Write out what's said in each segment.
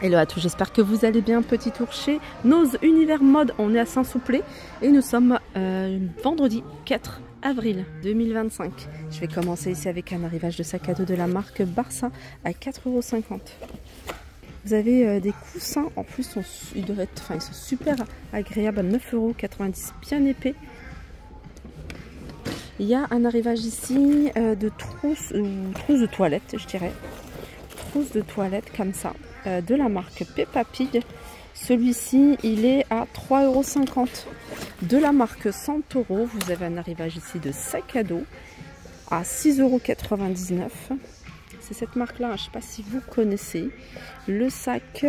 Hello à tous, j'espère que vous allez bien. Petit tour chez Nose Univers Mode, on est à Saint-Souplé et nous sommes vendredi 4 avril 2025. Je vais commencer ici avec un arrivage de sac à dos de la marque Barça à 4,50 €. Vous avez des coussins, en plus ils sont super agréables à 9,90 €, bien épais. Il y a un arrivage ici de trousses de toilette, je dirais. Trousses de toilette comme ça. De la marque Peppa Pig. Celui-ci, il est à 3,50 €. De la marque Santoro, vous avez un arrivage ici de sac à dos à 6,99 €. C'est cette marque-là, je ne sais pas si vous connaissez. Le sac,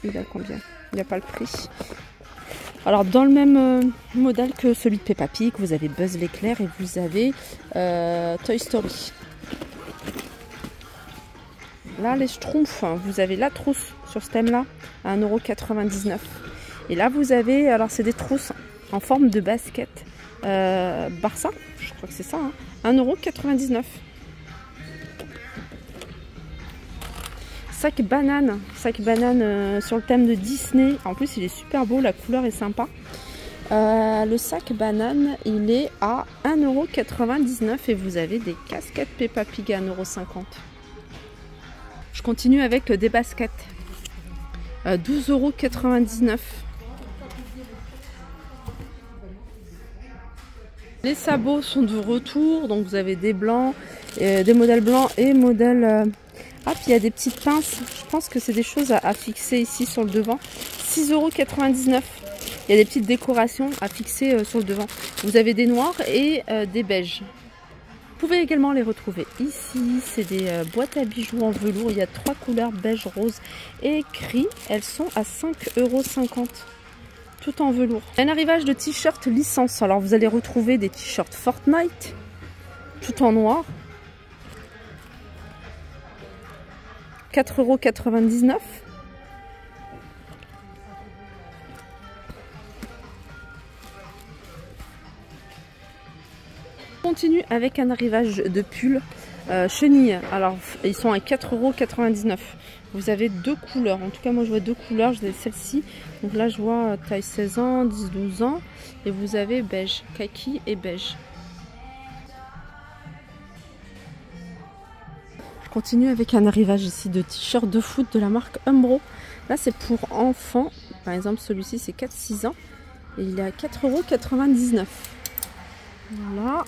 il a combien? Il n'y a pas le prix. Alors, dans le même modèle que celui de Peppa Pig, vous avez Buzz l'éclair et vous avez Toy Story. Là, les schtroumpfs, vous avez la trousse sur ce thème-là à 1,99 €. Et là, vous avez, alors c'est des trousses en forme de basket Barça, je crois que c'est ça, hein, 1,99 €. Sac banane sur le thème de Disney. En plus, il est super beau, la couleur est sympa. Le sac banane, il est à 1,99 € et vous avez des casquettes Peppa Pig à 1,50 €. Je continue avec des baskets. 12,99 €. Les sabots sont de retour, donc vous avez des blancs, des modèles blancs et modèles... Ah, puis il y a des petites pinces. Je pense que c'est des choses à fixer ici sur le devant. 6,99 €. Il y a des petites décorations à fixer sur le devant. Vous avez des noirs et des beiges. Vous pouvez également les retrouver ici. C'est des boîtes à bijoux en velours. Il y a 3 couleurs, beige, rose et gris. Elles sont à 5,50 €. Tout en velours. Un arrivage de t-shirts licence. Alors vous allez retrouver des t-shirts Fortnite. Tout en noir. 4,99 €. On continue avec un arrivage de pulls chenilles. Alors ils sont à 4,99 €. Vous avez deux couleurs. En tout cas moi je vois deux couleurs. Je ai celle-ci. Donc là je vois taille 16 ans, 10-12 ans. Et vous avez beige, kaki et beige. Je continue avec un arrivage ici de t-shirt de foot de la marque Umbro. Là c'est pour enfants. Par exemple celui-ci c'est 4-6 ans. Et il est à 4,99 €. Voilà.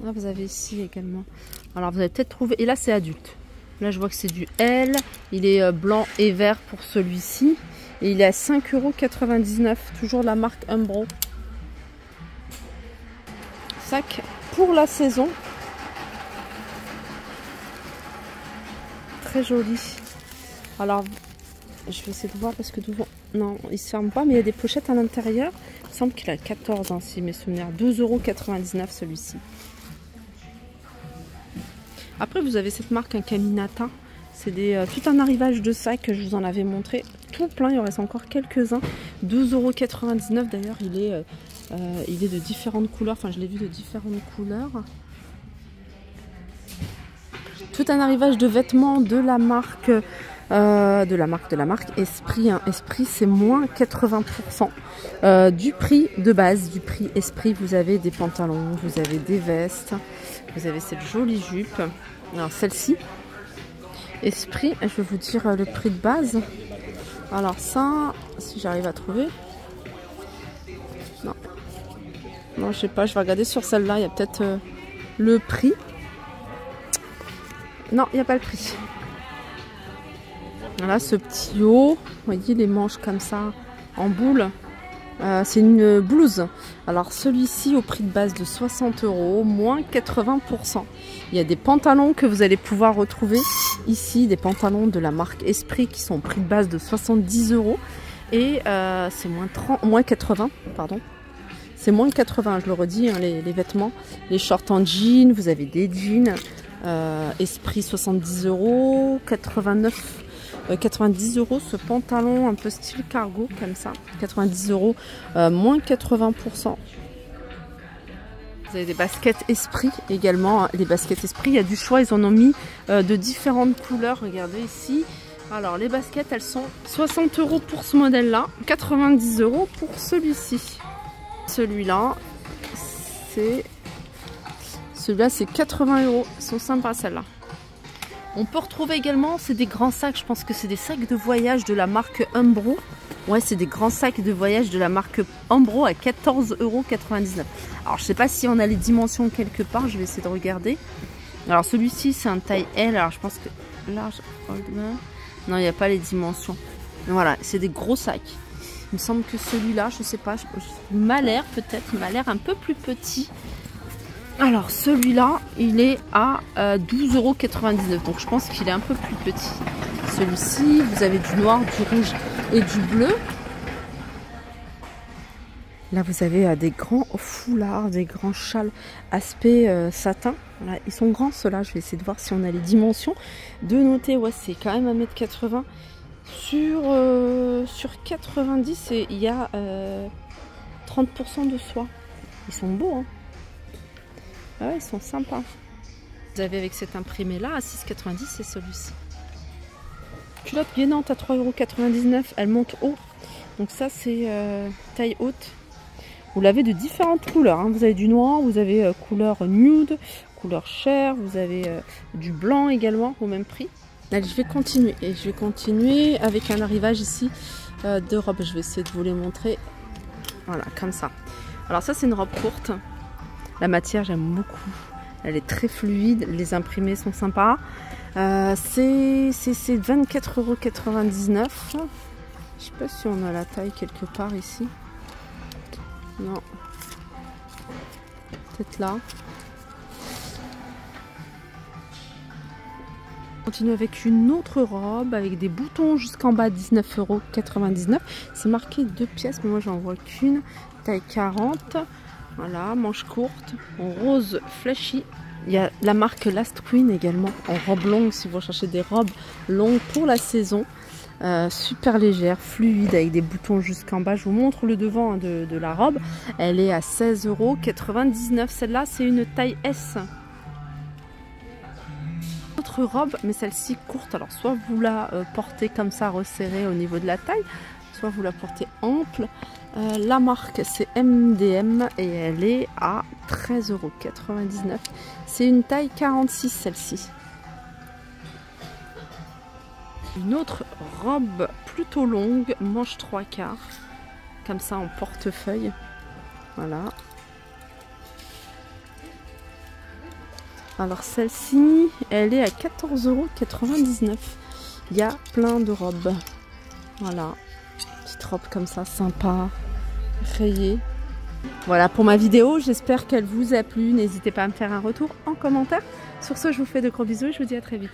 Là, vous avez ici également. Alors, vous avez peut-être trouvé. Et là, c'est adulte. Là, je vois que c'est du L. Il est blanc et vert pour celui-ci. Et il est à 5,99 €. Toujours la marque Umbro. Sac pour la saison. Très joli. Alors, je vais essayer de voir parce que devant... Non, il ne se ferme pas, mais il y a des pochettes à l'intérieur. Il me semble qu'il a 14 ans, si mes souvenirs. 12,99 € celui-ci. Après, vous avez cette marque, un Caminata. C'est tout un arrivage de sacs, je vous en avais montré tout plein. Il en reste encore quelques-uns. 12,99 € d'ailleurs. Il est de différentes couleurs. Enfin, je l'ai vu de différentes couleurs. Tout un arrivage de vêtements de la marque... de la marque Esprit, hein. Esprit, c'est moins 80% du prix de base, du prix Esprit. Vous avez des pantalons, vous avez des vestes, vous avez cette jolie jupe. Alors celle-ci, Esprit, je vais vous dire le prix de base. Alors ça, si j'arrive à trouver. Non, je sais pas, je vais regarder sur celle-là, il y a peut-être le prix. Non, il n'y a pas le prix. Voilà ce petit haut, vous voyez les manches comme ça en boule, c'est une blouse. Alors celui-ci au prix de base de 60 €, moins 80%. Il y a des pantalons que vous allez pouvoir retrouver ici, des pantalons de la marque Esprit qui sont au prix de base de 70 € et c'est moins 80, pardon. C'est moins 80, je le redis, hein, les vêtements, les shorts en jean, vous avez des jeans, Esprit 70 €, 90 € ce pantalon un peu style cargo comme ça, 90 €, moins 80%. Vous avez des baskets Esprit également. Les baskets Esprit, il y a du choix. Ils en ont mis de différentes couleurs. Regardez ici. Alors les baskets, elles sont 60 € pour ce modèle-là. 90 € pour celui-ci. Celui-là, c'est 80 €. Ils sont sympas celles-là. On peut retrouver également, c'est des grands sacs. Je pense que c'est des sacs de voyage de la marque Umbro. Ouais, c'est des grands sacs de voyage de la marque Umbro à 14,99 €. Alors, je sais pas si on a les dimensions quelque part. Je vais essayer de regarder. Alors, celui-ci, c'est un taille L. Alors, je pense que large, non, il n'y a pas les dimensions. Mais voilà, c'est des gros sacs. Il me semble que celui-là, je sais pas, il m'a l'air peut-être, il m'a l'air un peu plus petit. Alors, celui-là, il est à 12,99 €. Donc, je pense qu'il est un peu plus petit. Celui-ci, vous avez du noir, du rouge et du bleu. Là, vous avez des grands foulards, des grands châles aspect satin. Voilà, ils sont grands, ceux-là. Je vais essayer de voir si on a les dimensions. De noter, ouais, c'est quand même 1,80 m. Sur 90, et il y a 30% de soie. Ils sont beaux, hein. Ah ouais, ils sont sympas. Vous avez avec cet imprimé-là à 6,90 €, c'est celui-ci. Culotte gainante à 3,99 €. Elle monte haut. Donc ça, c'est taille haute. Vous l'avez de différentes couleurs, hein. Vous avez du noir, vous avez couleur nude, couleur chair, vous avez du blanc également au même prix. Allez, je vais continuer. Et je vais continuer avec un arrivage ici de robes. Je vais essayer de vous les montrer. Voilà, comme ça. Alors ça, c'est une robe courte. La matière, j'aime beaucoup. Elle est très fluide. Les imprimés sont sympas. C'est 24,99 €. Je sais pas si on a la taille quelque part ici. Non. Peut-être là. On continue avec une autre robe avec des boutons jusqu'en bas, 19,99 €. C'est marqué 2 pièces, mais moi j'en vois qu'une. Taille 40. Voilà, manche courte, en rose flashy. Il y a la marque Last Queen également, en robe longue, si vous recherchez des robes longues pour la saison. Super légère, fluide, avec des boutons jusqu'en bas. Je vous montre le devant, hein, de la robe. Elle est à 16,99 €. Celle-là, c'est une taille S. Autre robe, mais celle-ci courte. Alors, soit vous la portez comme ça, resserrée au niveau de la taille, soit vous la portez ample. La marque, c'est MDM et elle est à 13,99 €. C'est une taille 46, celle-ci. Une autre robe plutôt longue, manche 3/4, comme ça en portefeuille. Voilà. Alors celle-ci, elle est à 14,99 €. Il y a plein de robes. Voilà. Petite robe comme ça, sympa, rayée. Voilà pour ma vidéo, j'espère qu'elle vous a plu. N'hésitez pas à me faire un retour en commentaire. Sur ce, je vous fais de gros bisous et je vous dis à très vite.